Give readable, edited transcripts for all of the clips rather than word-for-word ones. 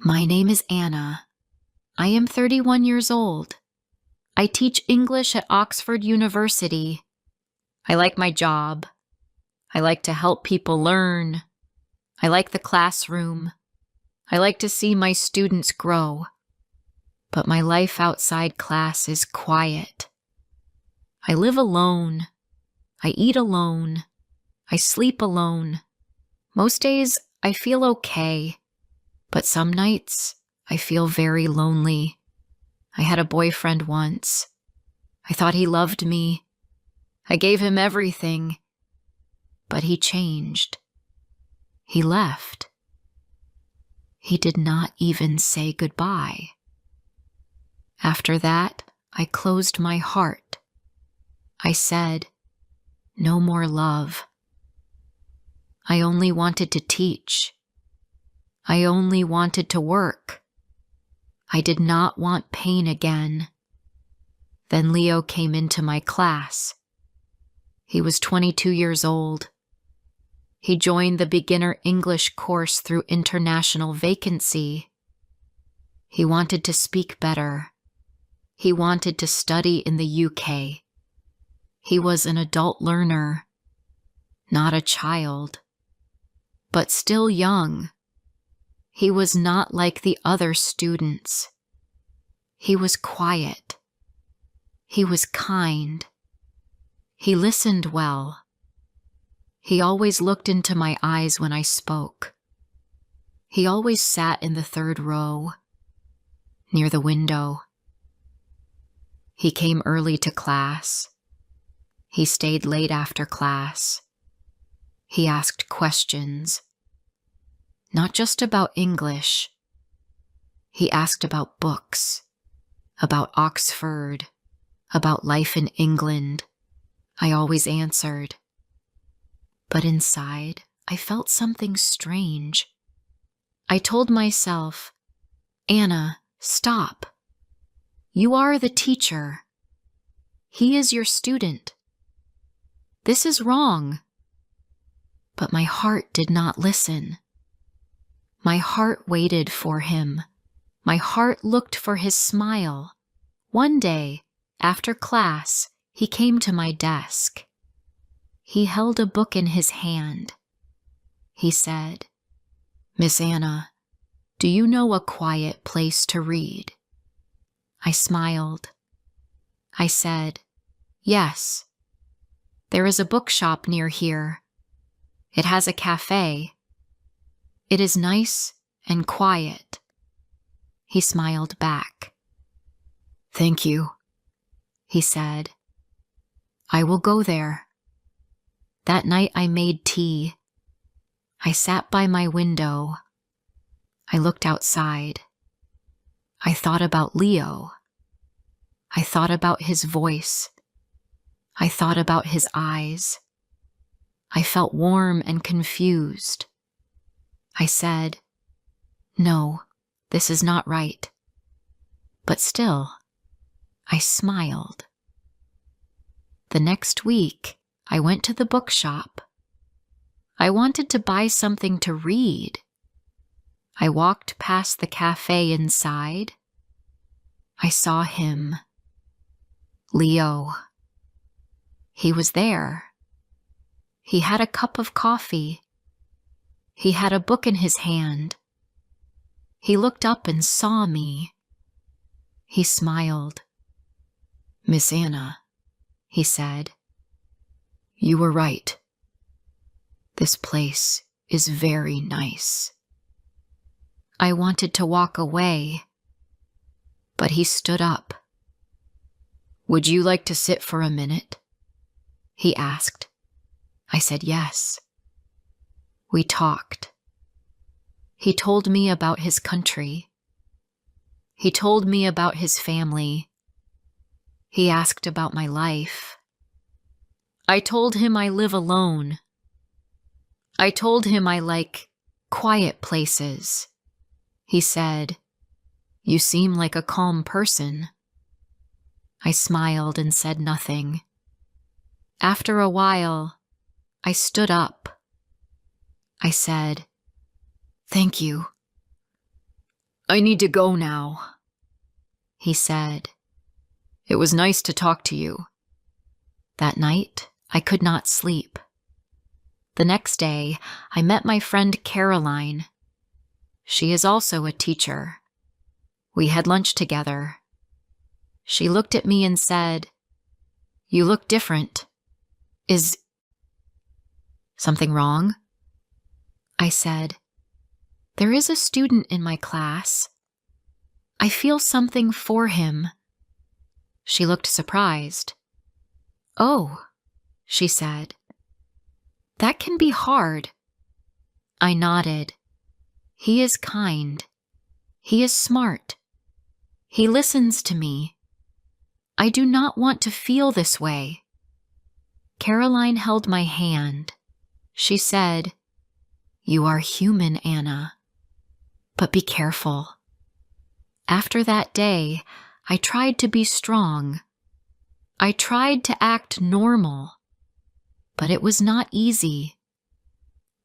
My name is Anna. I am 31 years old. I teach English at Oxford University. I like my job. I like to help people learn. I like the classroom. I like to see my students grow. But my life outside class is quiet. I live alone. I eat alone. I sleep alone. Most days I feel okay, but some nights I feel very lonely. I had a boyfriend once. I thought he loved me. I gave him everything, but he changed. He left. He did not even say goodbye. After that, I closed my heart. I said, no more love. I only wanted to teach. I only wanted to work. I did not want pain again. Then Leo came into my class. He was 22 years old. He joined the beginner English course through international vacancy. He wanted to speak better. He wanted to study in the UK. He was an adult learner, not a child, but still young. He was not like the other students. He was quiet. He was kind. He listened well. He always looked into my eyes when I spoke. He always sat in the third row, near the window. He came early to class. He stayed late after class. He asked questions. Not just about English. He asked about books, about Oxford, about life in England. I always answered. But inside, I felt something strange. I told myself, Anna, stop. You are the teacher. He is your student. This is wrong. But my heart did not listen. My heart waited for him. My heart looked for his smile. One day, after class, he came to my desk. He held a book in his hand. He said, Miss Anna, do you know a quiet place to read? I smiled. I said, yes. There is a bookshop near here. It has a cafe. It is nice and quiet. He smiled back. Thank you, he said. I will go there. That night I made tea. I sat by my window. I looked outside. I thought about Leo. I thought about his voice. I thought about his eyes. I felt warm and confused. I said, no, this is not right. But still, I smiled. The next week, I went to the bookshop. I wanted to buy something to read. I walked past the cafe inside. I saw him. Leo. He was there. He had a cup of coffee. He had a book in his hand. He looked up and saw me. He smiled. Miss Anna, he said, you were right. This place is very nice. I wanted to walk away, but he stood up. Would you like to sit for a minute? He asked. I said yes. We talked. He told me about his country. He told me about his family. He asked about my life. I told him I live alone. I told him I like quiet places. He said, you seem like a calm person. I smiled and said nothing. After a while, I stood up. I said, thank you. I need to go now, he said. It was nice to talk to you. That night, I could not sleep. The next day, I met my friend Caroline. She is also a teacher. We had lunch together. She looked at me and said, "You look different. Is something wrong?" I said, "There is a student in my class. I feel something for him." She looked surprised. "Oh," she said. "That can be hard." I nodded. "He is kind. He is smart. He listens to me. I do not want to feel this way." Caroline held my hand. She said, "You are human, Anna. But be careful." After that day, I tried to be strong. I tried to act normal, but it was not easy.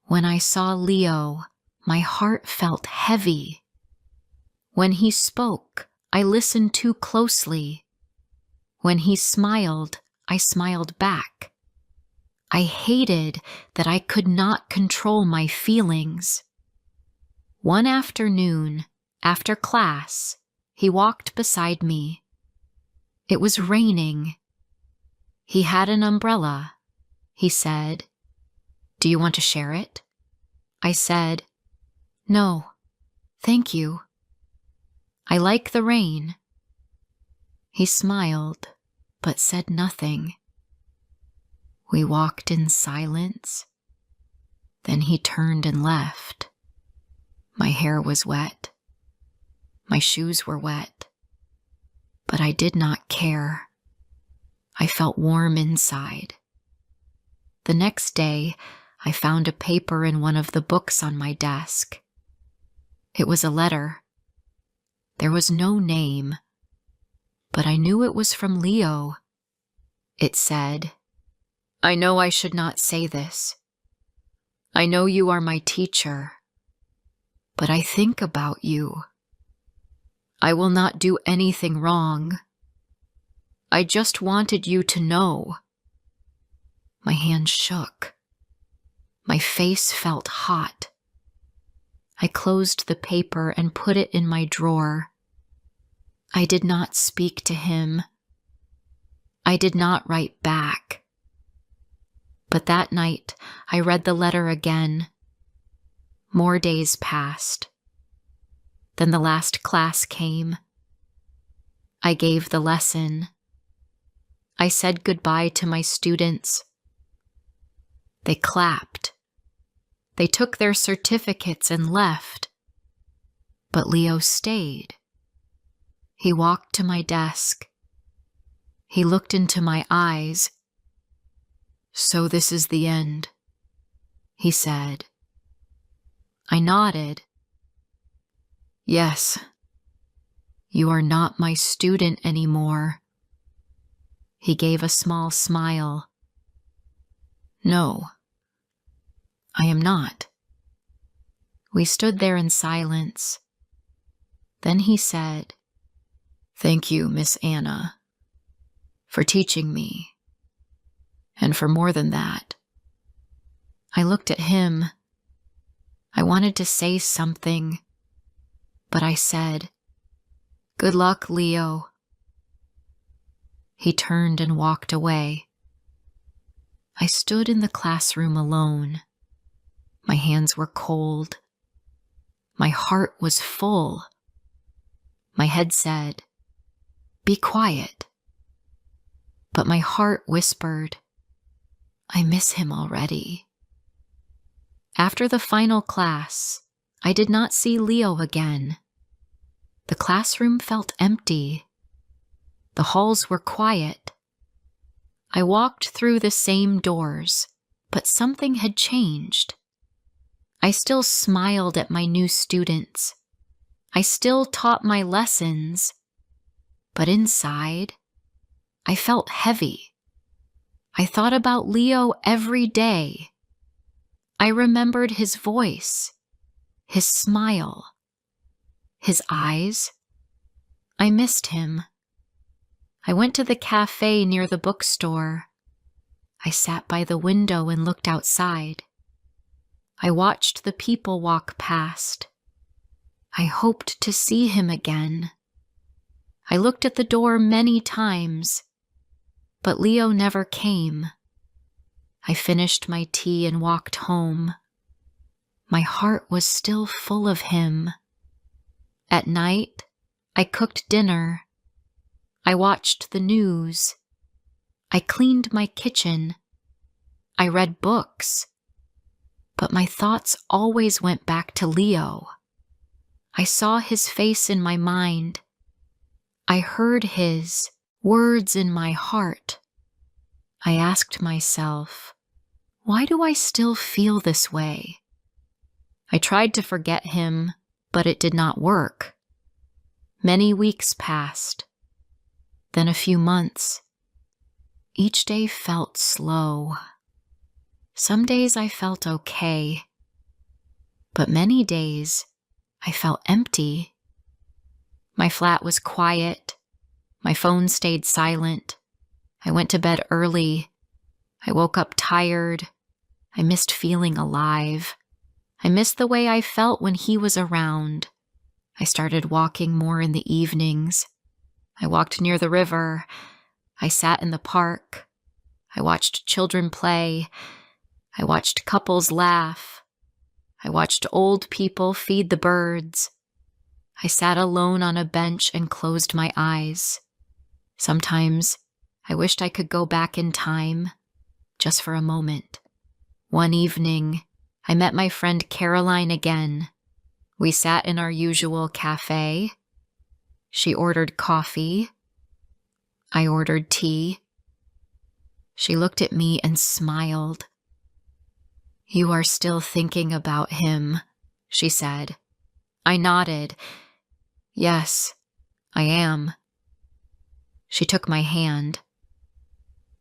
When I saw Leo, my heart felt heavy. When he spoke, I listened too closely. When he smiled, I smiled back. I hated that I could not control my feelings. One afternoon, after class, he walked beside me. It was raining. He had an umbrella. He said, "Do you want to share it?" I said, "No, thank you. I like the rain." He smiled, but said nothing. We walked in silence. Then he turned and left. My hair was wet. My shoes were wet. But I did not care. I felt warm inside. The next day, I found a paper in one of the books on my desk. It was a letter. There was no name, but I knew it was from Leo. It said, "I know I should not say this. I know you are my teacher, but I think about you. I will not do anything wrong. I just wanted you to know." My hand shook. My face felt hot. I closed the paper and put it in my drawer. I did not speak to him. I did not write back. But that night, I read the letter again. More days passed. Then the last class came. I gave the lesson. I said goodbye to my students. They clapped. They took their certificates and left. But Leo stayed. He walked to my desk. He looked into my eyes. "So this is the end," he said. I nodded. "Yes, you are not my student anymore." He gave a small smile. "No, I am not." We stood there in silence. Then he said, "Thank you, Miss Anna, for teaching me, and for more than that." I looked at him. I wanted to say something, but I said, "Good luck, Leo." He turned and walked away. I stood in the classroom alone. My hands were cold. My heart was full. My head said, "Be quiet." But my heart whispered, "I miss him already." After the final class, I did not see Leo again. The classroom felt empty. The halls were quiet. I walked through the same doors, but something had changed. I still smiled at my new students. I still taught my lessons. But inside, I felt heavy. I thought about Leo every day. I remembered his voice, his smile. His eyes. I missed him. I went to the cafe near the bookstore. I sat by the window and looked outside. I watched the people walk past. I hoped to see him again. I looked at the door many times, but Leo never came. I finished my tea and walked home. My heart was still full of him. At night, I cooked dinner. I watched the news. I cleaned my kitchen. I read books. But my thoughts always went back to Leo. I saw his face in my mind. I heard his words in my heart. I asked myself, why do I still feel this way? I tried to forget him, but it did not work. Many weeks passed, then a few months. Each day felt slow. Some days I felt okay, but many days I felt empty. My flat was quiet. My phone stayed silent. I went to bed early. I woke up tired. I missed feeling alive. I missed the way I felt when he was around. I started walking more in the evenings. I walked near the river. I sat in the park. I watched children play. I watched couples laugh. I watched old people feed the birds. I sat alone on a bench and closed my eyes. Sometimes I wished I could go back in time, just for a moment. One evening, I met my friend Caroline again. We sat in our usual cafe. She ordered coffee. I ordered tea. She looked at me and smiled. "You are still thinking about him," she said. I nodded. "Yes, I am." She took my hand.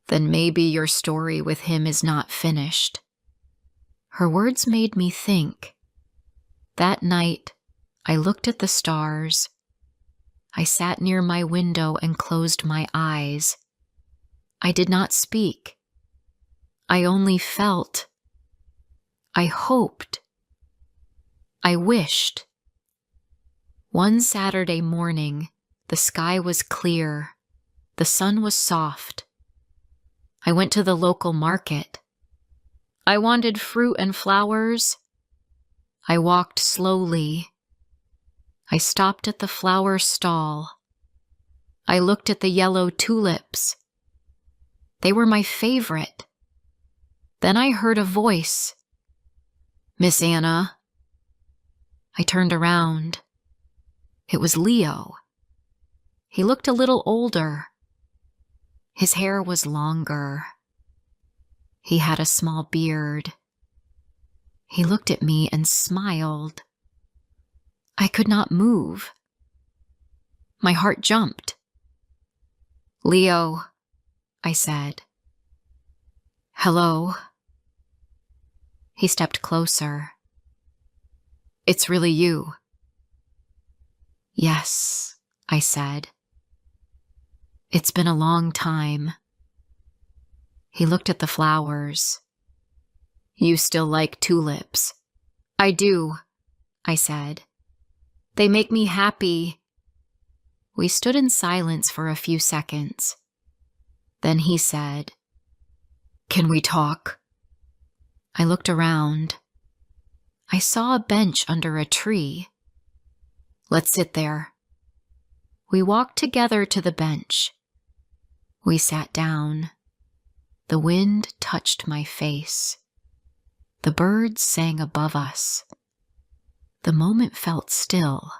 "Then maybe your story with him is not finished." Her words made me think. That night, I looked at the stars. I sat near my window and closed my eyes. I did not speak. I only felt. I hoped. I wished. One Saturday morning, the sky was clear. The sun was soft. I went to the local market. I wanted fruit and flowers. I walked slowly. I stopped at the flower stall. I looked at the yellow tulips. They were my favorite. Then I heard a voice. "Miss Anna." I turned around. It was Leo. He looked a little older. His hair was longer. He had a small beard. He looked at me and smiled. I could not move. My heart jumped. "Leo," I said. "Hello." He stepped closer. "It's really you." "Yes," I said. "It's been a long time." He looked at the flowers. "You still like tulips?" "I do," I said. "They make me happy." We stood in silence for a few seconds. Then he said, "Can we talk?" I looked around. I saw a bench under a tree. "Let's sit there." We walked together to the bench. We sat down. The wind touched my face. The birds sang above us. The moment felt still.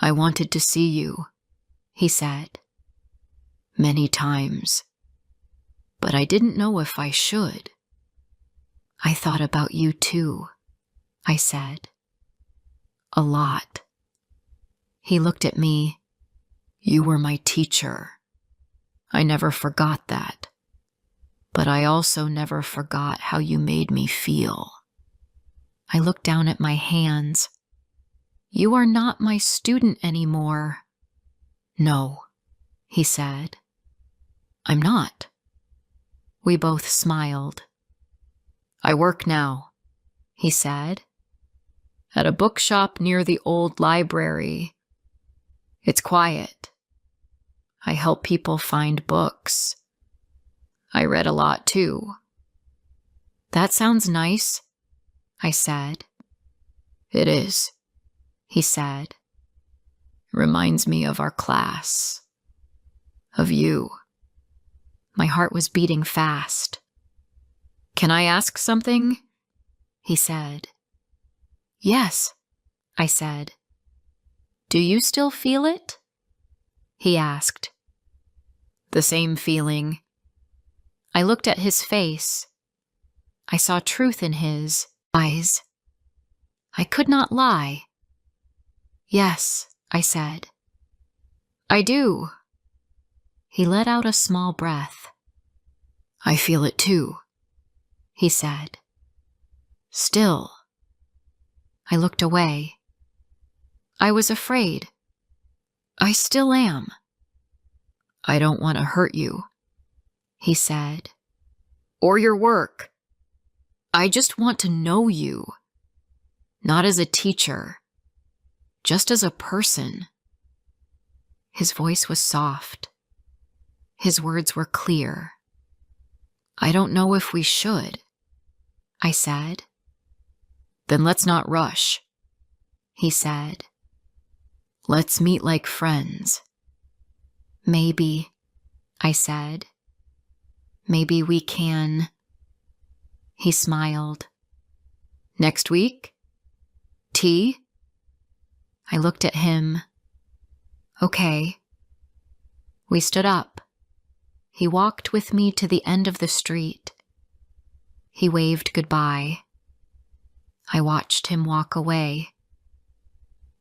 "I wanted to see you," he said. "Many times. But I didn't know if I should." "I thought about you too," I said. "A lot." He looked at me. "You were my teacher. I never forgot that. But I also never forgot how you made me feel." I looked down at my hands. You are not my student anymore. No, he said. I'm not. We both smiled. I work now, he said, at a bookshop near the old library. It's quiet. I help people find books. I read a lot too. That sounds nice, I said. It is, he said. Reminds me of our class. Of you. My heart was beating fast. Can I ask something? He said. Yes, I said. Do you still feel it? He asked. The same feeling. I looked at his face. I saw truth in his eyes. I could not lie. Yes, I said. I do. He let out a small breath. I feel it too, he said. Still. I looked away. I was afraid. I still am. I don't want to hurt you, he said. Or your work. I just want to know you. Not as a teacher. Just as a person. His voice was soft. His words were clear. I don't know if we should, I said. Then let's not rush, he said. Let's meet like friends. Maybe, I said. Maybe we can. He smiled. Next week? Tea? I looked at him. Okay. We stood up. He walked with me to the end of the street. He waved goodbye. I watched him walk away.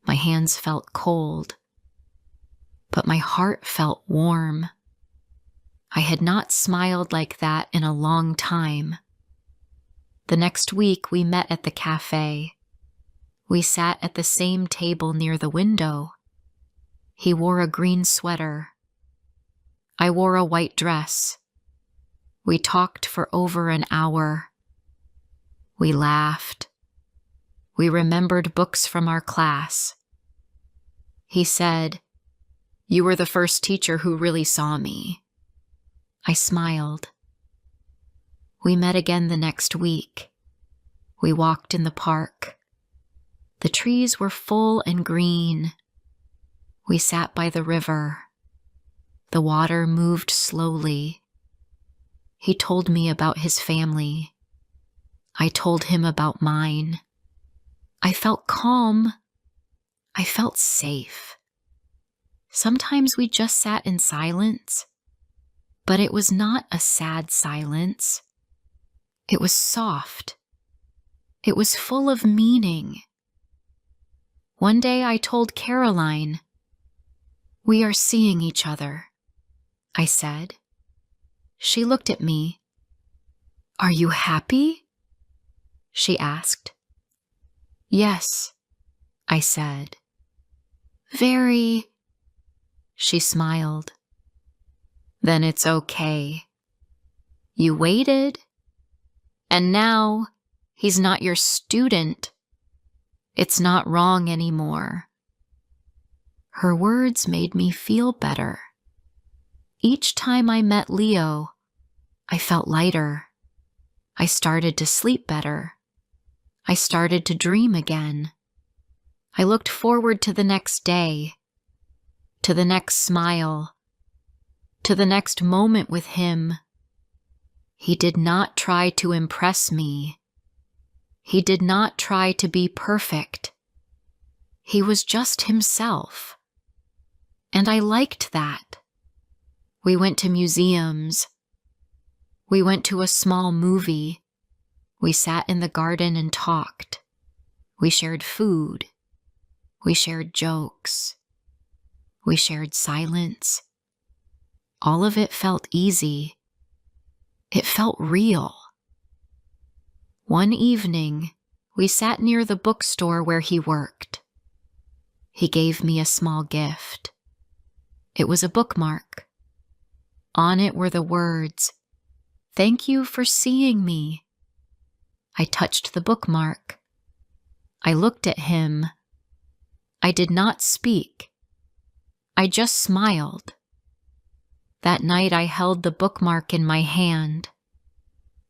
My hands felt cold, but my heart felt warm. I had not smiled like that in a long time. The next week we met at the cafe. We sat at the same table near the window. He wore a green sweater. I wore a white dress. We talked for over an hour. We laughed. We remembered books from our class. He said, "You were the first teacher who really saw me." I smiled. We met again the next week. We walked in the park. The trees were full and green. We sat by the river. The water moved slowly. He told me about his family. I told him about mine. I felt calm. I felt safe. Sometimes we just sat in silence, but it was not a sad silence. It was soft. It was full of meaning. One day I told Caroline, "We are seeing each other," I said. She looked at me. "Are you happy?" she asked. "Yes," I said. "Very," she smiled. "Then it's okay. You waited, and now he's not your student. It's not wrong anymore." Her words made me feel better. Each time I met Leo, I felt lighter. I started to sleep better. I started to dream again. I looked forward to the next day, to the next smile, to the next moment with him. He did not try to impress me. He did not try to be perfect. He was just himself. And I liked that. We went to museums. We went to a small movie. We sat in the garden and talked. We shared food. We shared jokes. We shared silence. All of it felt easy. It felt real. One evening, we sat near the bookstore where he worked. He gave me a small gift. It was a bookmark. On it were the words, "Thank you for seeing me." I touched the bookmark. I looked at him. I did not speak. I just smiled. That night I held the bookmark in my hand.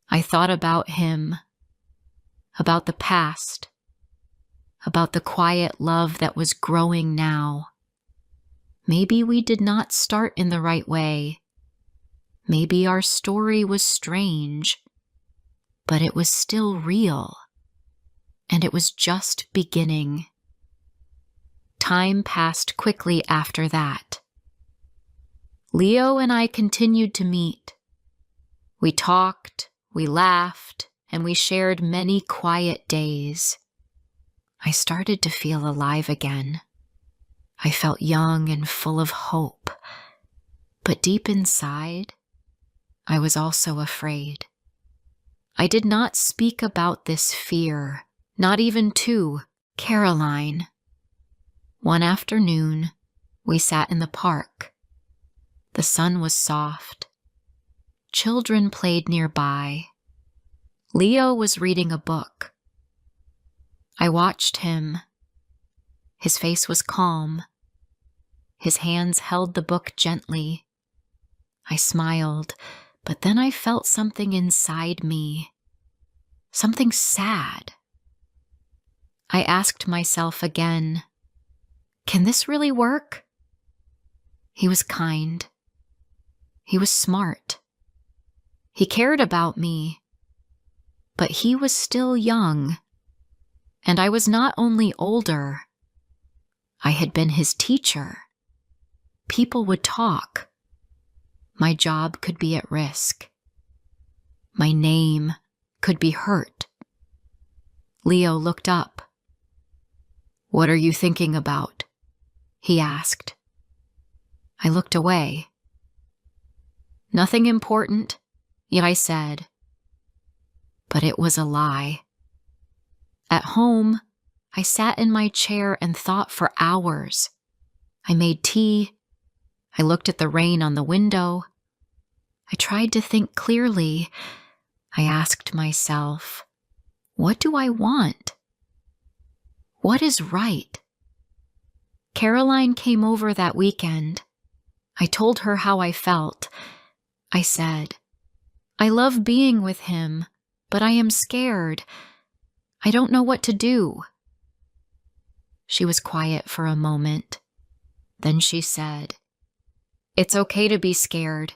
I thought about him, about the past, about the quiet love that was growing now. Maybe we did not start in the right way. Maybe our story was strange, but it was still real, and it was just beginning. Time passed quickly after that. Leo and I continued to meet. We talked, we laughed, and we shared many quiet days. I started to feel alive again. I felt young and full of hope, but deep inside, I was also afraid. I did not speak about this fear, not even to Caroline. One afternoon, we sat in the park. The sun was soft. Children played nearby. Leo was reading a book. I watched him. His face was calm. His hands held the book gently. I smiled, but then I felt something inside me. Something sad. I asked myself again, can this really work? He was kind. He was smart. He cared about me. But he was still young. And I was not only older. I had been his teacher. People would talk. My job could be at risk. My name could be hurt. Leo looked up. "What are you thinking about?" he asked. I looked away. "Nothing important," I said. But it was a lie. At home, I sat in my chair and thought for hours. I made tea. I looked at the rain on the window. I tried to think clearly. I asked myself, what do I want? What is right? Caroline came over that weekend. I told her how I felt. I said, "I love being with him, but I am scared. I don't know what to do." She was quiet for a moment. Then she said, "It's okay to be scared,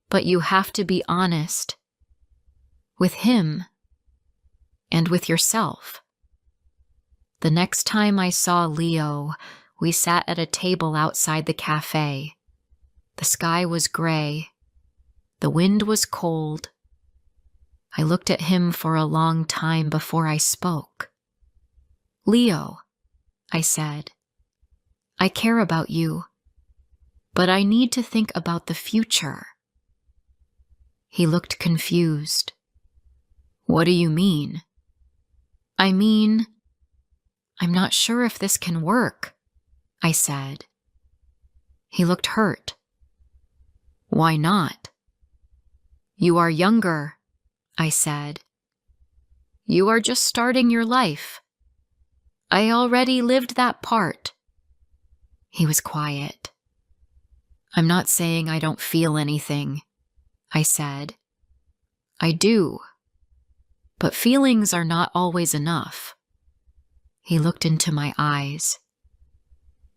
but you have to be honest. With him and with yourself." The next time I saw Leo, we sat at a table outside the cafe. The sky was gray. The wind was cold. I looked at him for a long time before I spoke. "Leo," I said, "I care about you, but I need to think about the future." He looked confused. "What do you mean?" "I mean, I'm not sure if this can work," I said. He looked hurt. "Why not?" "You are younger," I said. "You are just starting your life. I already lived that part." He was quiet. "I'm not saying I don't feel anything," I said. "I do. But feelings are not always enough." He looked into my eyes.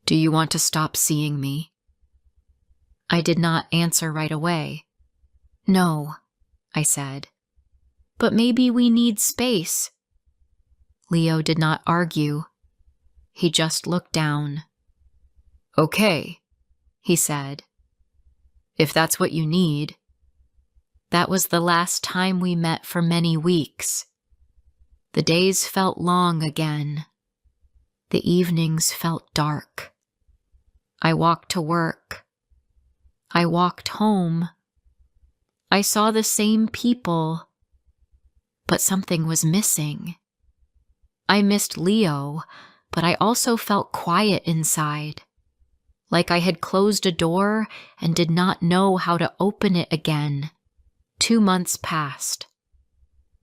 "Do you want to stop seeing me?" I did not answer right away. "No," I said. "But maybe we need space." Leo did not argue. He just looked down. "Okay," he said. "If that's what you need." That was the last time we met for many weeks. The days felt long again. The evenings felt dark. I walked to work. I walked home. I saw the same people, but something was missing. I missed Leo, but I also felt quiet inside, like I had closed a door and did not know how to open it again. 2 months passed.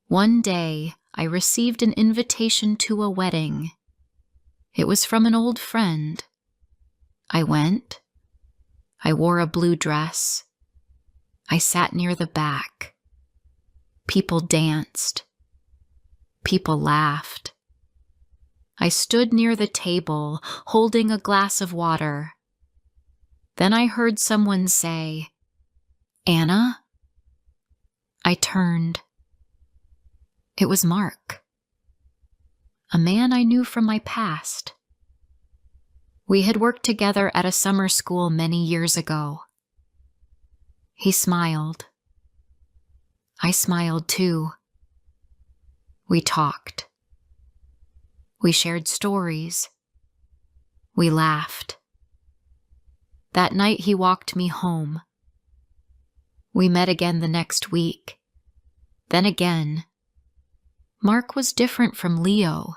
One day, I received an invitation to a wedding. It was from an old friend. I went. I wore a blue dress. I sat near the back. People danced. People laughed. I stood near the table, holding a glass of water. Then I heard someone say, "Anna?" I turned. It was Mark, a man I knew from my past. We had worked together at a summer school many years ago. He smiled. I smiled too. We talked. We shared stories. We laughed. That night he walked me home. We met again the next week. Then again. Mark was different from Leo.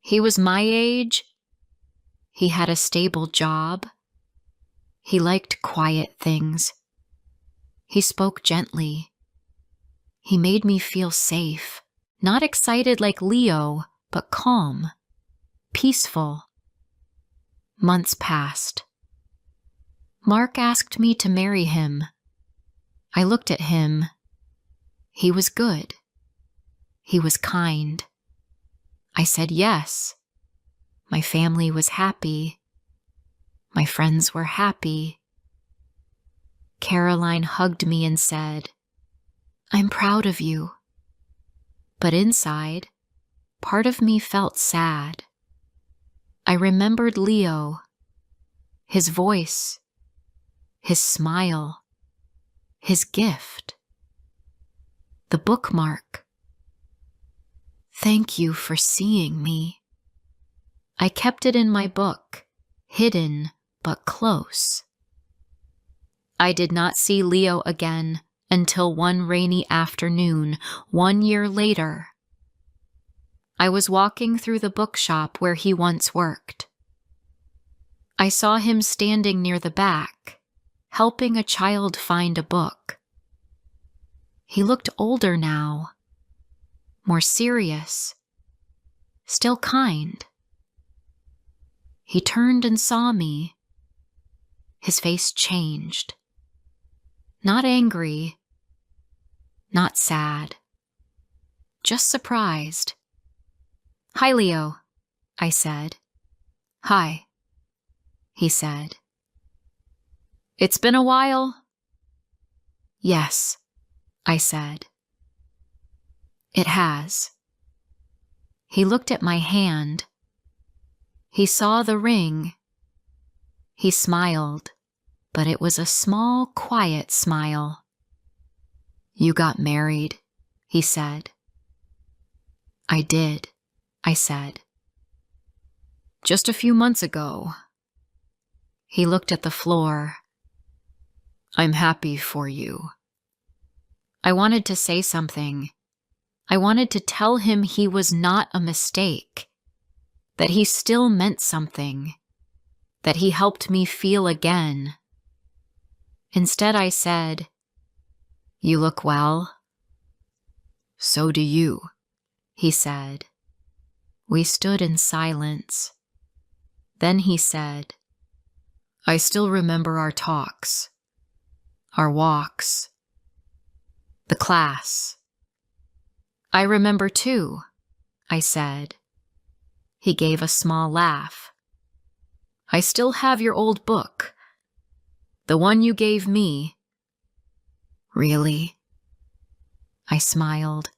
He was my age. He had a stable job. He liked quiet things. He spoke gently. He made me feel safe, not excited like Leo, but calm, peaceful. Months passed. Mark asked me to marry him. I looked at him. He was good. He was kind. I said yes. My family was happy. My friends were happy. Caroline hugged me and said, "I'm proud of you." But inside, part of me felt sad. I remembered Leo, his voice, his smile, his gift, the bookmark. "Thank you for seeing me." I kept it in my book, hidden but close. I did not see Leo again until one rainy afternoon, 1 year later. I was walking through the bookshop where he once worked. I saw him standing near the back, helping a child find a book. He looked older now, more serious, still kind. He turned and saw me. His face changed. Not angry, not sad, just surprised. "Hi, Leo," I said. "Hi," he said. "It's been a while?" "Yes," I said. "It has." He looked at my hand. He saw the ring. He smiled, but it was a small, quiet smile. "You got married," he said. "I did," I said. "Just a few months ago." He looked at the floor. "I'm happy for you." I wanted to say something. I wanted to tell him he was not a mistake, that he still meant something, that he helped me feel again. Instead, I said, "You look well." "So do you," he said. We stood in silence. Then he said, "I still remember our talks, our walks, the class." "I remember too," I said. He gave a small laugh. "I still have your old book, the one you gave me." "Really?" I smiled.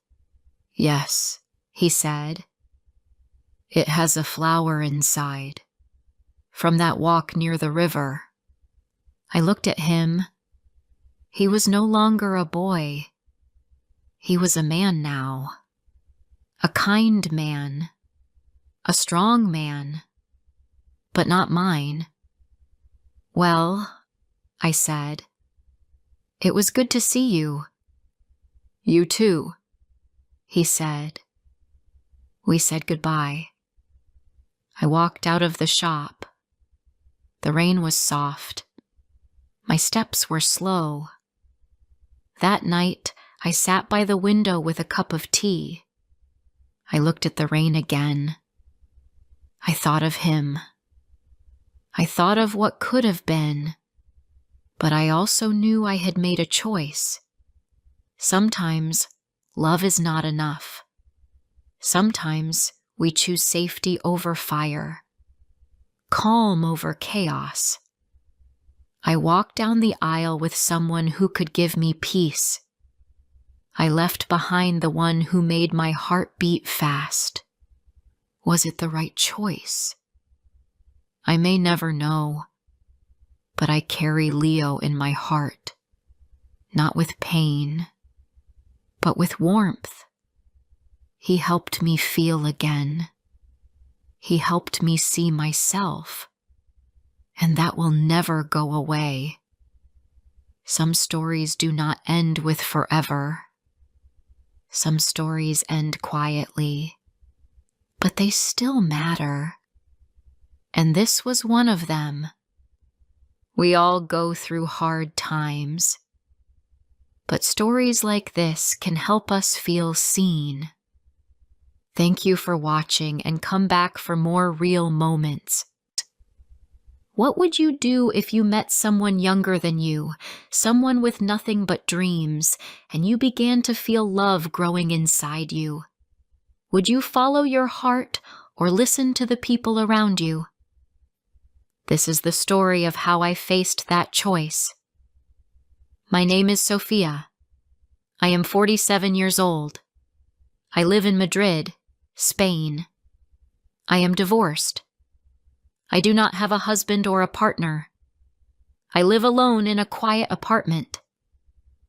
"Yes," he said. "It has a flower inside, from that walk near the river." I looked at him. He was no longer a boy. He was a man now. A kind man. A strong man. But not mine. "Well," I said, "it was good to see you." "You too," he said. We said goodbye. I walked out of the shop. The rain was soft. My steps were slow. That night, I sat by the window with a cup of tea. I looked at the rain again. I thought of him. I thought of what could have been, but I also knew I had made a choice. Sometimes, love is not enough. Sometimes, we choose safety over fire, calm over chaos. I walked down the aisle with someone who could give me peace. I left behind the one who made my heart beat fast. Was it the right choice? I may never know, but I carry Leo in my heart, not with pain, but with warmth. He helped me feel again. He helped me see myself, and that will never go away. Some stories do not end with forever. Some stories end quietly, but they still matter. And this was one of them. We all go through hard times, but stories like this can help us feel seen. Thank you for watching, and come back for more real moments. What would you do if you met someone younger than you, someone with nothing but dreams, and you began to feel love growing inside you? Would you follow your heart or listen to the people around you? This is the story of how I faced that choice. My name is Sophia. I am 47 years old. I live in Madrid, Spain. I am divorced. I do not have a husband or a partner. I live alone in a quiet apartment.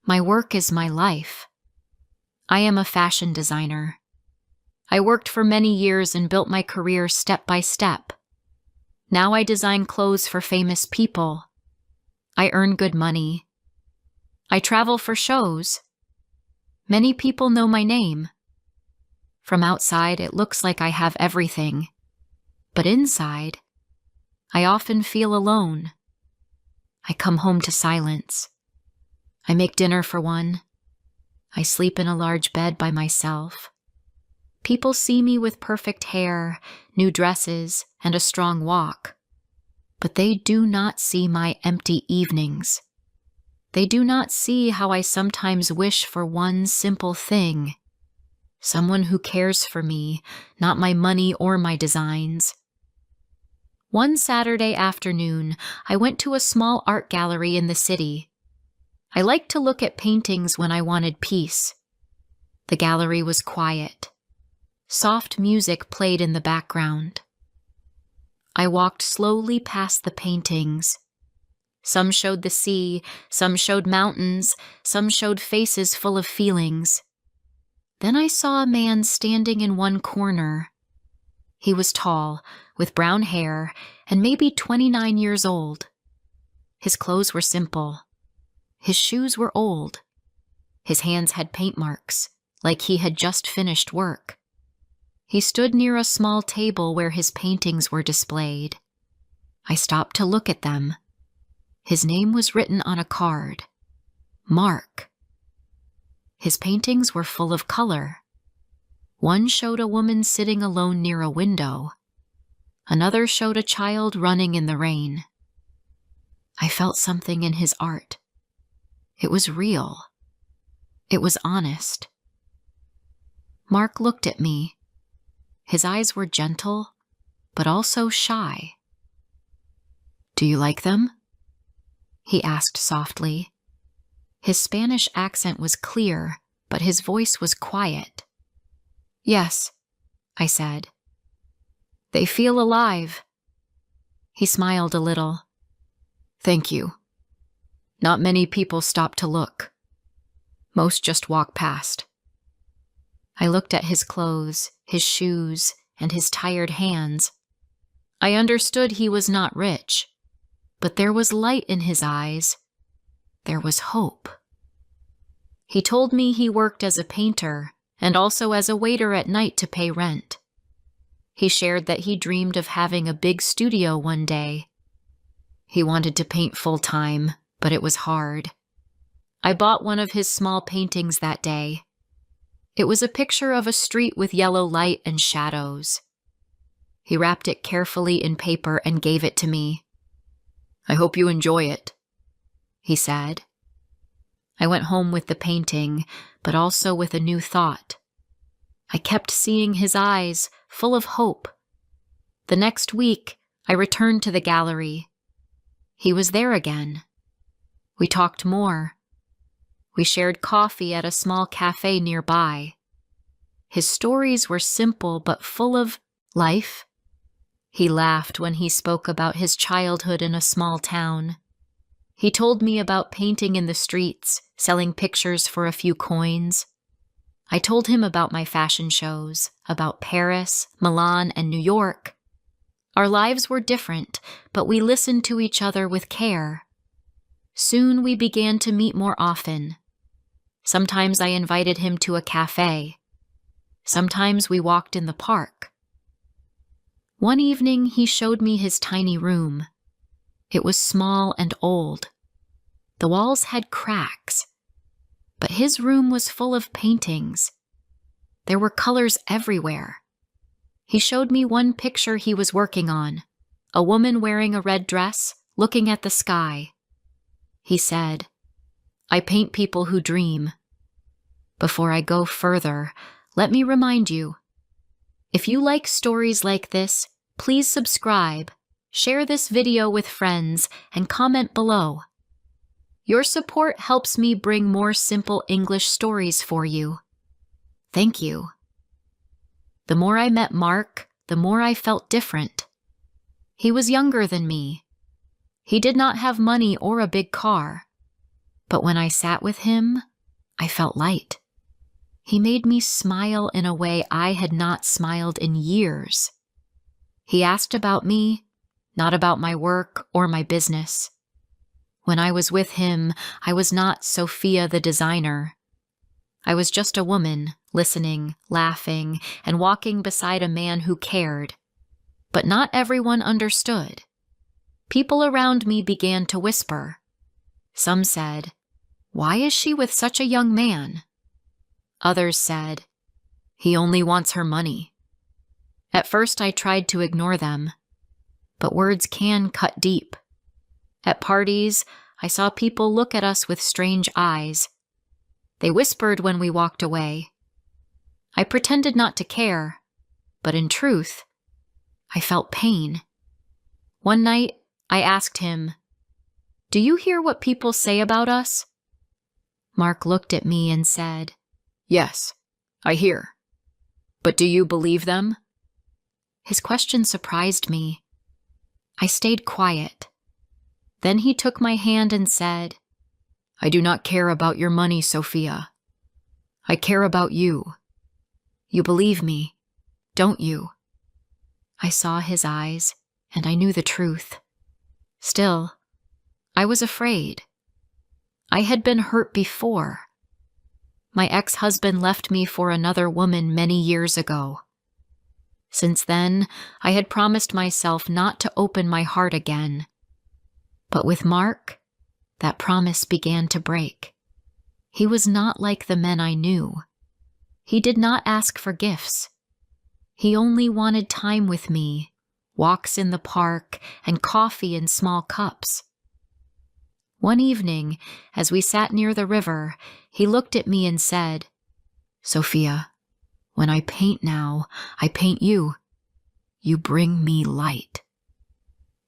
My work is my life. I am a fashion designer. I worked for many years and built my career step by step. Now I design clothes for famous people. I earn good money. I travel for shows. Many people know my name. From outside, it looks like I have everything. But inside, I often feel alone. I come home to silence. I make dinner for one. I sleep in a large bed by myself. People see me with perfect hair, new dresses, and a strong walk. But they do not see my empty evenings. They do not see how I sometimes wish for one simple thing. Someone who cares for me, not my money or my designs. One Saturday afternoon, I went to a small art gallery in the city. I liked to look at paintings when I wanted peace. The gallery was quiet. Soft music played in the background. I walked slowly past the paintings. Some showed the sea, some showed mountains, some showed faces full of feelings. Then I saw a man standing in one corner. He was tall, with brown hair, and maybe 29 years old. His clothes were simple. His shoes were old. His hands had paint marks, like he had just finished work. He stood near a small table where his paintings were displayed. I stopped to look at them. His name was written on a card. Mark. His paintings were full of color. One showed a woman sitting alone near a window. Another showed a child running in the rain. I felt something in his art. It was real. It was honest. Mark looked at me. His eyes were gentle, but also shy. "Do you like them?" he asked softly. His Spanish accent was clear, but his voice was quiet. "Yes," I said. "They feel alive." He smiled a little. "Thank you. Not many people stop to look. Most just walk past." I looked at his clothes, his shoes, and his tired hands. I understood he was not rich, but there was light in his eyes. There was hope. He told me he worked as a painter and also as a waiter at night to pay rent. He shared that he dreamed of having a big studio one day. He wanted to paint full-time, but it was hard. I bought one of his small paintings that day. It was a picture of a street with yellow light and shadows. He wrapped it carefully in paper and gave it to me. "I hope you enjoy it," he said. I went home with the painting, but also with a new thought. I kept seeing his eyes, full of hope. The next week, I returned to the gallery. He was there again. We talked more. We shared coffee at a small cafe nearby. His stories were simple but full of life. He laughed when he spoke about his childhood in a small town. He told me about painting in the streets, selling pictures for a few coins. I told him about my fashion shows, about Paris, Milan, and New York. Our lives were different, but we listened to each other with care. Soon we began to meet more often. Sometimes I invited him to a cafe. Sometimes we walked in the park. One evening he showed me his tiny room. It was small and old. The walls had cracks, but his room was full of paintings. There were colors everywhere. He showed me one picture he was working on, a woman wearing a red dress, looking at the sky. He said, "I paint people who dream." Before I go further, let me remind you, if you like stories like this, please subscribe, share this video with friends, and comment below. Your support helps me bring more simple English stories for you. Thank you. The more I met Mark, the more I felt different. He was younger than me. He did not have money or a big car. But when I sat with him, I felt light. He made me smile in a way I had not smiled in years. He asked about me, not about my work or my business. When I was with him, I was not Sophia the designer. I was just a woman, listening, laughing, and walking beside a man who cared. But not everyone understood. People around me began to whisper. Some said, "Why is she with such a young man?" Others said, "He only wants her money." At first I tried to ignore them, but words can cut deep. At parties, I saw people look at us with strange eyes. They whispered when we walked away. I pretended not to care, but in truth, I felt pain. One night, I asked him, "Do you hear what people say about us?" Mark looked at me and said, "Yes, I hear. But do you believe them?" His question surprised me. I stayed quiet. Then he took my hand and said, "I do not care about your money, Sophia. I care about you. You believe me, don't you?" I saw his eyes, and I knew the truth. Still, I was afraid. I had been hurt before. My ex-husband left me for another woman many years ago. Since then, I had promised myself not to open my heart again. But with Mark, that promise began to break. He was not like the men I knew. He did not ask for gifts. He only wanted time with me, walks in the park, and coffee in small cups. One evening, as we sat near the river, he looked at me and said, "Sophia, when I paint now, I paint you. You bring me light."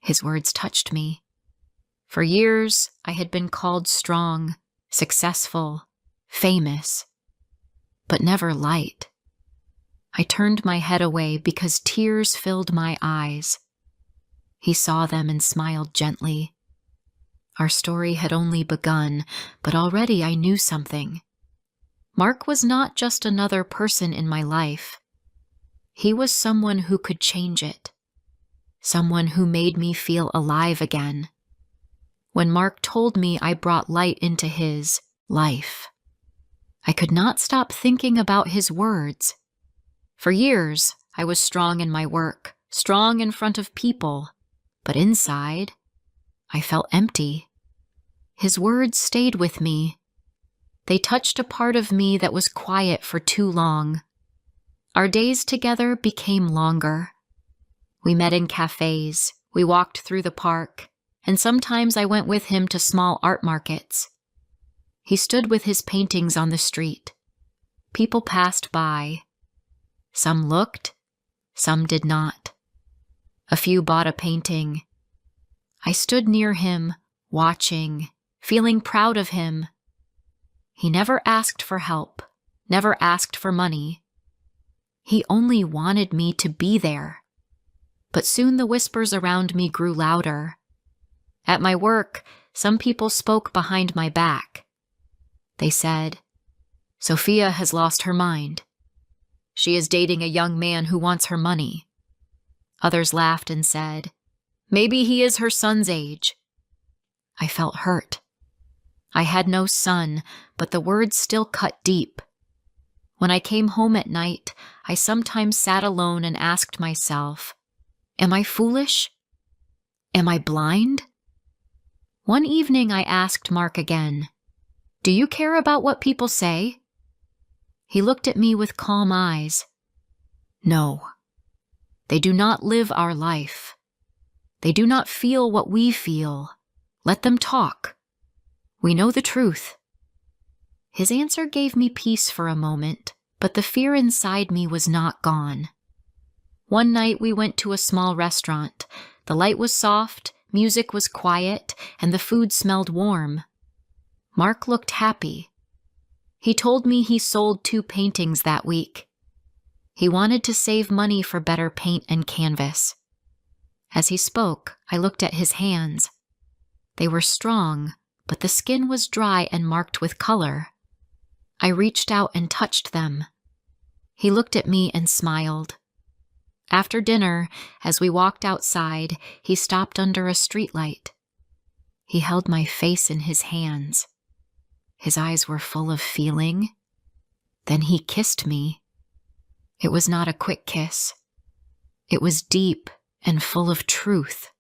His words touched me. For years, I had been called strong, successful, famous, but never light. I turned my head away because tears filled my eyes. He saw them and smiled gently. Our story had only begun, but already I knew something. Mark was not just another person in my life. He was someone who could change it. Someone who made me feel alive again. When Mark told me I brought light into his life, I could not stop thinking about his words. For years, I was strong in my work, strong in front of people, but inside, I felt empty. His words stayed with me. They touched a part of me that was quiet for too long. Our days together became longer. We met in cafes, we walked through the park, and sometimes I went with him to small art markets. He stood with his paintings on the street. People passed by. Some looked, some did not. A few bought a painting. I stood near him, watching, feeling proud of him. He never asked for help, never asked for money. He only wanted me to be there. But soon the whispers around me grew louder. At my work, some people spoke behind my back. They said, "Sophia has lost her mind. She is dating a young man who wants her money." Others laughed and said, "Maybe he is her son's age." I felt hurt. I had no son, but the words still cut deep. When I came home at night, I sometimes sat alone and asked myself, am I foolish? Am I blind? One evening I asked Mark again, "Do you care about what people say?" He looked at me with calm eyes. "No. They do not live our life. They do not feel what we feel. Let them talk. We know the truth." His answer gave me peace for a moment, but the fear inside me was not gone. One night we went to a small restaurant. The light was soft, music was quiet, and the food smelled warm. Mark looked happy. He told me he sold 2 paintings that week. He wanted to save money for better paint and canvas. As he spoke, I looked at his hands. They were strong, but the skin was dry and marked with color. I reached out and touched them. He looked at me and smiled. After dinner, as we walked outside, he stopped under a streetlight. He held my face in his hands. His eyes were full of feeling. Then he kissed me. It was not a quick kiss. It was deep and full of truth.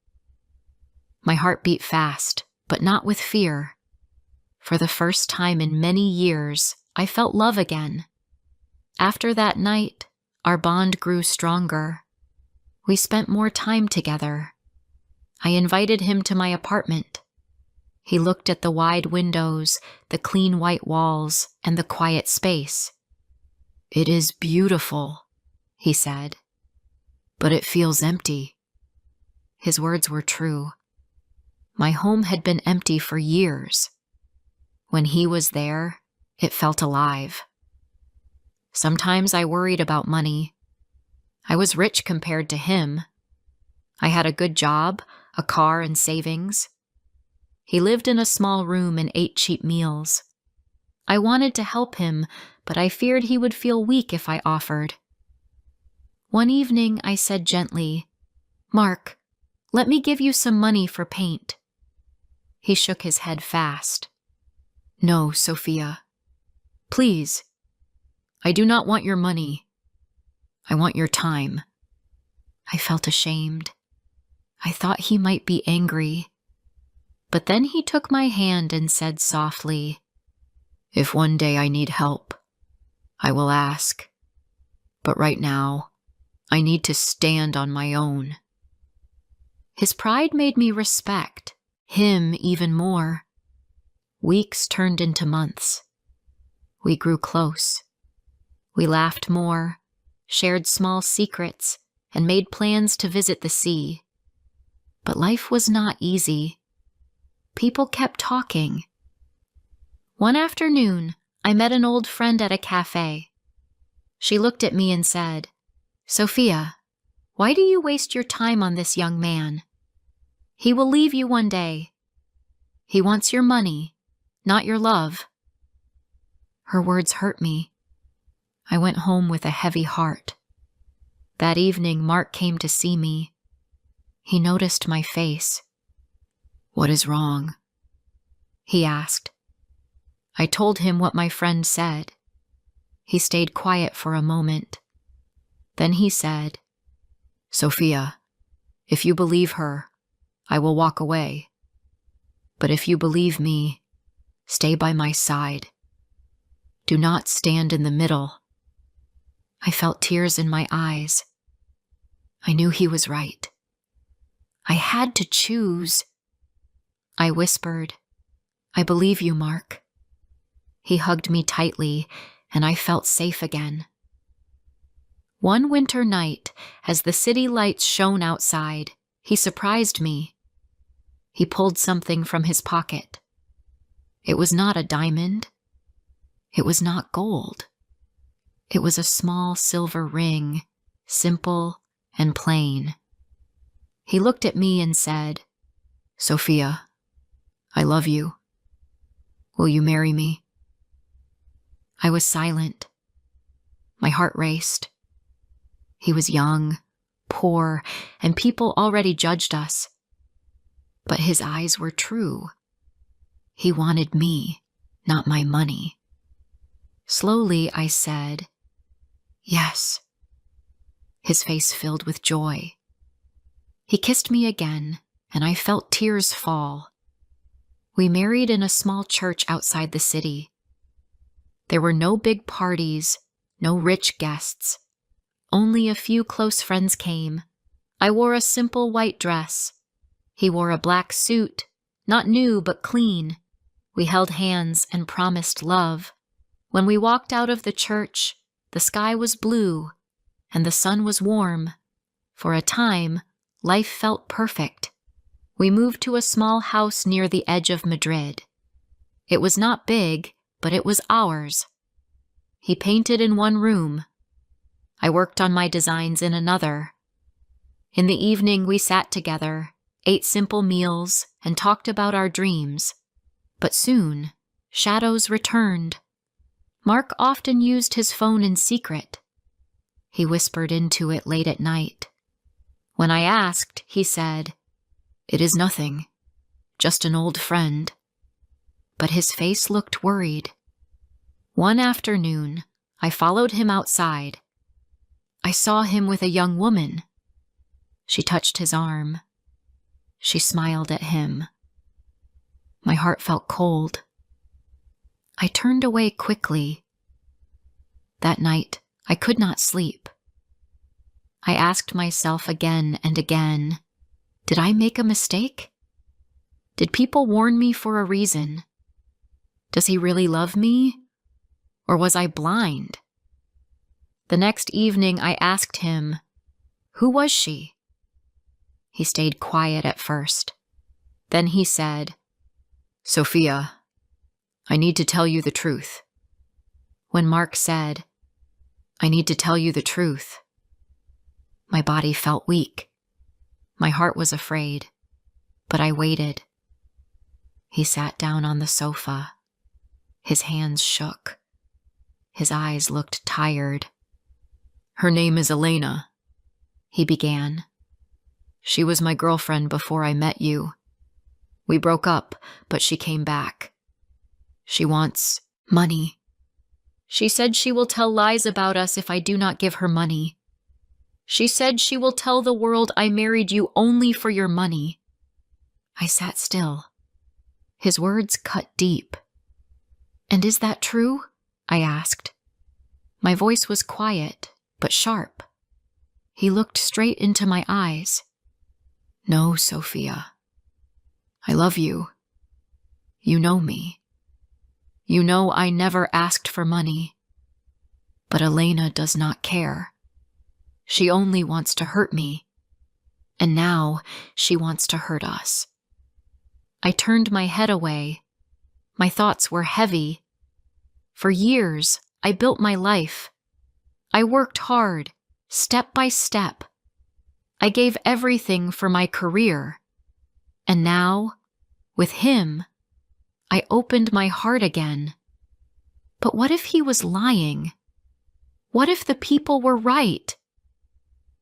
My heart beat fast, but not with fear. For the first time in many years, I felt love again. After that night, our bond grew stronger. We spent more time together. I invited him to my apartment. He looked at the wide windows, the clean white walls, and the quiet space. "It is beautiful," he said, "but it feels empty." His words were true. My home had been empty for years. When he was there, it felt alive. Sometimes I worried about money. I was rich compared to him. I had a good job, a car, and savings. He lived in a small room and ate cheap meals. I wanted to help him, but I feared he would feel weak if I offered. One evening I said gently, "Mark, let me give you some money for paint." He shook his head fast. "No, Sophia. Please. I do not want your money. I want your time." I felt ashamed. I thought he might be angry. But then he took my hand and said softly, "If one day I need help, I will ask. But right now, I need to stand on my own." His pride made me respect him even more. Weeks turned into months. We grew close. We laughed more, shared small secrets, and made plans to visit the sea. But life was not easy. People kept talking. One afternoon, I met an old friend at a cafe. She looked at me and said, "Sophia, why do you waste your time on this young man? He will leave you one day. He wants your money, not your love." Her words hurt me. I went home with a heavy heart. That evening, Mark came to see me. He noticed my face. "What is wrong?" he asked. I told him what my friend said. He stayed quiet for a moment. Then he said, "Sophia, if you believe her, I will walk away. But if you believe me, stay by my side. Do not stand in the middle." I felt tears in my eyes. I knew he was right. I had to choose. I whispered, "I believe you, Mark." He hugged me tightly, and I felt safe again. One winter night, as the city lights shone outside, he surprised me. He pulled something from his pocket. It was not a diamond. It was not gold. It was a small silver ring, simple and plain. He looked at me and said, "Sophia, I love you. Will you marry me?" I was silent. My heart raced. He was young, poor, and people already judged us. But his eyes were true. He wanted me, not my money. Slowly, I said, "Yes." His face filled with joy. He kissed me again, and I felt tears fall. We married in a small church outside the city. There were no big parties, no rich guests. Only a few close friends came. I wore a simple white dress. He wore a black suit, not new but clean. We held hands and promised love. When we walked out of the church, the sky was blue and the sun was warm. For a time, life felt perfect. We moved to a small house near the edge of Madrid. It was not big, but it was ours. He painted in one room. I worked on my designs in another. In the evening, we sat together, ate simple meals, and talked about our dreams. But soon, shadows returned. Mark often used his phone in secret. He whispered into it late at night. When I asked, he said, "It is nothing, just an old friend." But his face looked worried. One afternoon, I followed him outside. I saw him with a young woman. She touched his arm. She smiled at him. My heart felt cold. I turned away quickly. That night, I could not sleep. I asked myself again and again, did I make a mistake? Did people warn me for a reason? Does he really love me? Or was I blind? The next evening I asked him, who was she? He stayed quiet at first. Then he said, "Sophia, I need to tell you the truth." When Mark said, "I need to tell you the truth," my body felt weak. My heart was afraid, but I waited. He sat down on the sofa. His hands shook. His eyes looked tired. "Her name is Elena," he began. "She was my girlfriend before I met you. We broke up, but she came back. She wants money. She said she will tell lies about us if I do not give her money. She said she will tell the world I married you only for your money." I sat still. His words cut deep. "And is that true?" I asked. My voice was quiet, but sharp. He looked straight into my eyes. "No, Sophia. I love you. You know me. You know I never asked for money. But Elena does not care. She only wants to hurt me. And now she wants to hurt us." I turned my head away. My thoughts were heavy. For years, I built my life. I worked hard, step by step. I gave everything for my career. And now, with him, I opened my heart again. But what if he was lying? What if the people were right?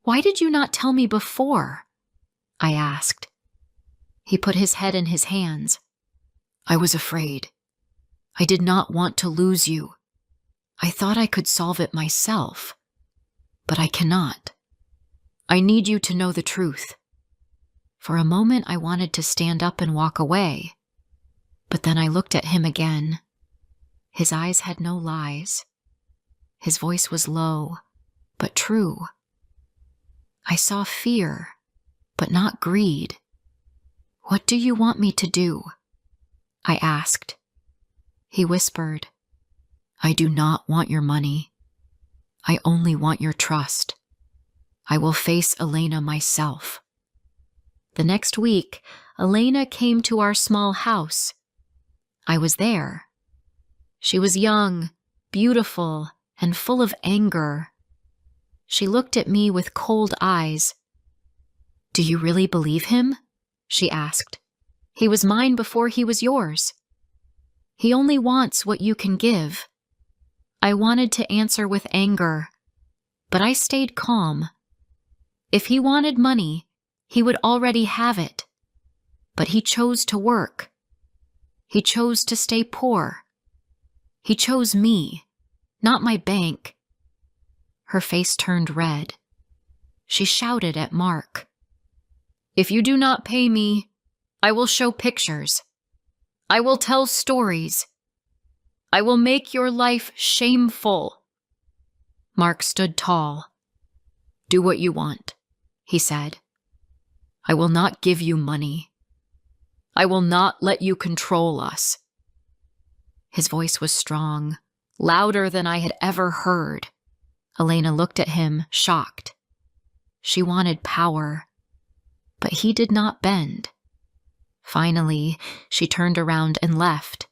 "Why did you not tell me before?" I asked. He put his head in his hands. "I was afraid. I did not want to lose you. I thought I could solve it myself. But I cannot. I need you to know the truth. For a moment, I wanted to stand up and walk away. But then I looked at him again. His eyes had no lies. His voice was low, but true. I saw fear, but not greed. What do you want me to do? I asked. He whispered, I do not want your money. I only want your trust. I will face Elena myself. The next week, Elena came to our small house. I was there. She was young, beautiful, and full of anger. She looked at me with cold eyes. Do you really believe him? She asked. He was mine before he was yours. He only wants what you can give. I wanted to answer with anger, but I stayed calm. If he wanted money, he would already have it. But he chose to work. He chose to stay poor. He chose me, not my bank. Her face turned red. She shouted at Mark. If you do not pay me, I will show pictures. I will tell stories. I will make your life shameful. Mark stood tall. Do what you want, he said. I will not give you money. I will not let you control us. His voice was strong, louder than I had ever heard. Elena looked at him, shocked. She wanted power, but he did not bend. Finally, she turned around and left.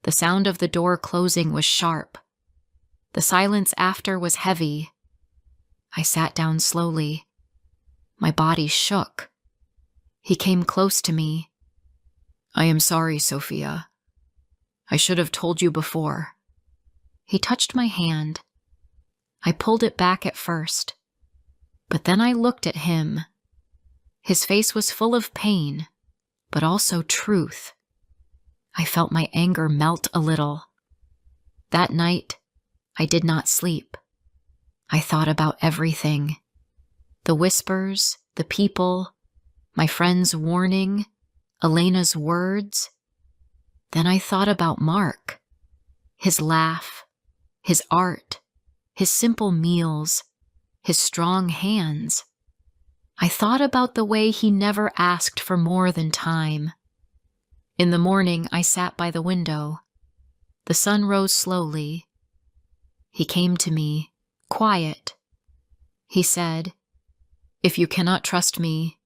The sound of the door closing was sharp. The silence after was heavy. I sat down slowly. My body shook. He came close to me. I am sorry, Sophia. I should have told you before. He touched my hand. I pulled it back at first, but then I looked at him. His face was full of pain, but also truth. I felt my anger melt a little. That night, I did not sleep. I thought about everything. The whispers, the people, my friend's warning, Elena's words. Then I thought about Mark, his laugh, his art, his simple meals, his strong hands. I thought about the way he never asked for more than time. In the morning, I sat by the window. The sun rose slowly. He came to me, quiet. He said, If you cannot trust me,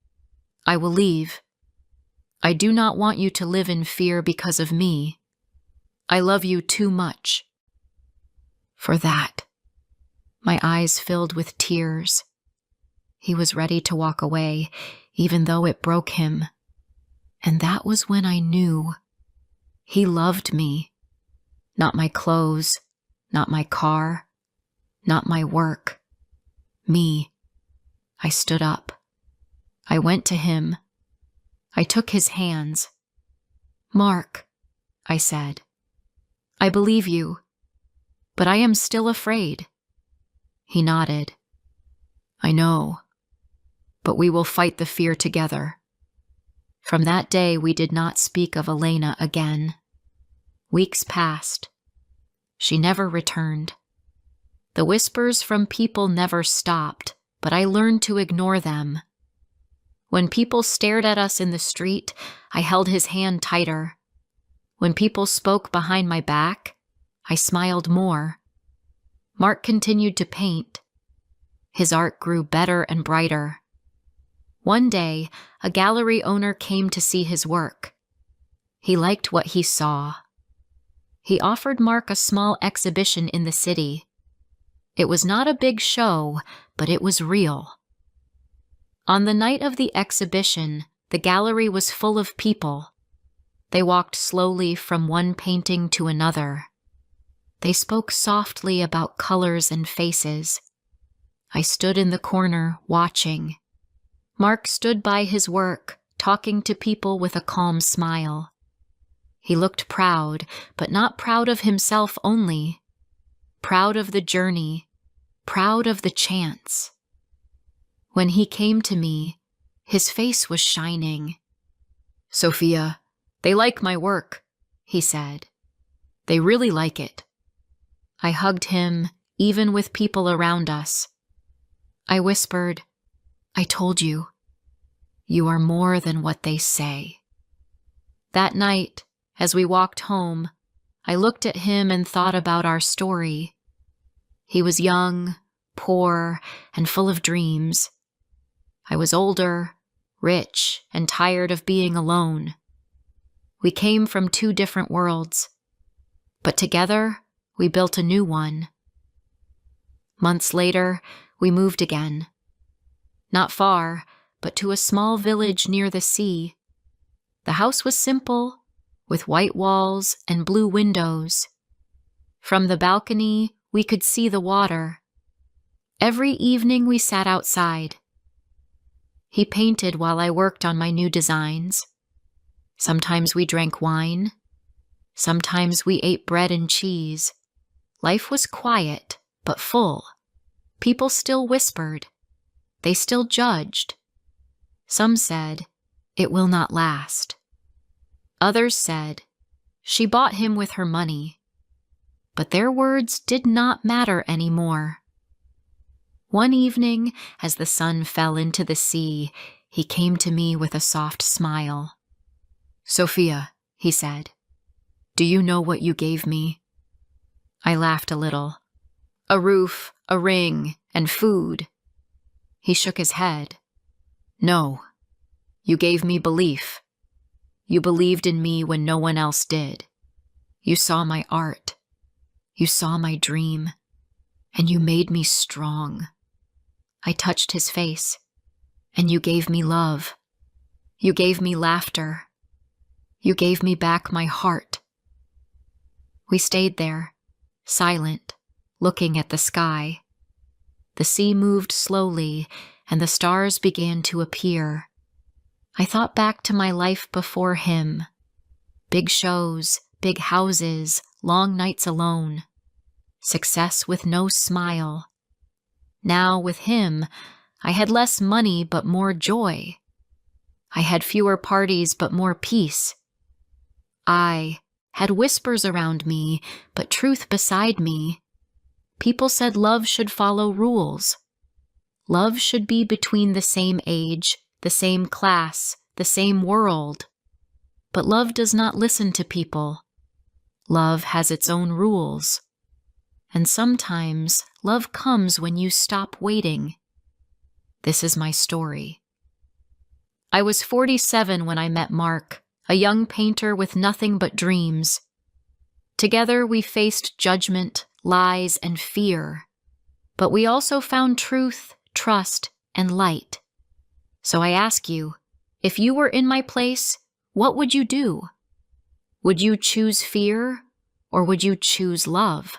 I will leave. I do not want you to live in fear because of me. I love you too much. For that, my eyes filled with tears. He was ready to walk away, even though it broke him. And that was when I knew he loved me. Not my clothes, not my car, not my work. Me. I stood up. I went to him. I took his hands. Mark, I said, I believe you, but I am still afraid. He nodded. I know, but we will fight the fear together. From that day, we did not speak of Elena again. Weeks passed. She never returned. The whispers from people never stopped, but I learned to ignore them. When people stared at us in the street, I held his hand tighter. When people spoke behind my back, I smiled more. Mark continued to paint. His art grew better and brighter. One day, a gallery owner came to see his work. He liked what he saw. He offered Mark a small exhibition in the city. It was not a big show, but it was real. On the night of the exhibition, the gallery was full of people. They walked slowly from one painting to another. They spoke softly about colors and faces. I stood in the corner, watching. Mark stood by his work, talking to people with a calm smile. He looked proud, but not proud of himself only. Proud of the journey, proud of the chance. When he came to me, his face was shining. "Sophia, they like my work," he said. "They really like it." I hugged him, even with people around us. I whispered, "I told you, you are more than what they say." That night, as we walked home, I looked at him and thought about our story. He was young, poor, and full of dreams. I was older, rich, and tired of being alone. We came from two different worlds, but together we built a new one. Months later, we moved again. Not far, but to a small village near the sea. The house was simple, with white walls and blue windows. From the balcony, we could see the water. Every evening we sat outside. He painted while I worked on my new designs. Sometimes we drank wine. Sometimes we ate bread and cheese. Life was quiet, but full. People still whispered. They still judged. Some said, "It will not last." Others said, "She bought him with her money." But their words did not matter anymore. One evening, as the sun fell into the sea, he came to me with a soft smile. "Sophia," he said, "do you know what you gave me?" I laughed a little. "A roof, a ring, and food." He shook his head. "No, you gave me belief. You believed in me when no one else did. You saw my art. You saw my dream. And you made me strong." I touched his face. "And you gave me love. You gave me laughter. You gave me back my heart." We stayed there, silent, looking at the sky. The sea moved slowly, and the stars began to appear. I thought back to my life before him. Big shows, big houses, long nights alone. Success with no smile. Now, with him, I had less money but more joy. I had fewer parties but more peace. I had whispers around me, but truth beside me. People said love should follow rules. Love should be between the same age, the same class, the same world. But love does not listen to people. Love has its own rules. And sometimes love comes when you stop waiting. This is my story. I was 47 when I met Mark, a young painter with nothing but dreams. Together we faced judgment, lies, and fear. But we also found truth, trust, and light. So I ask you, if you were in my place, what would you do? Would you choose fear, or would you choose love?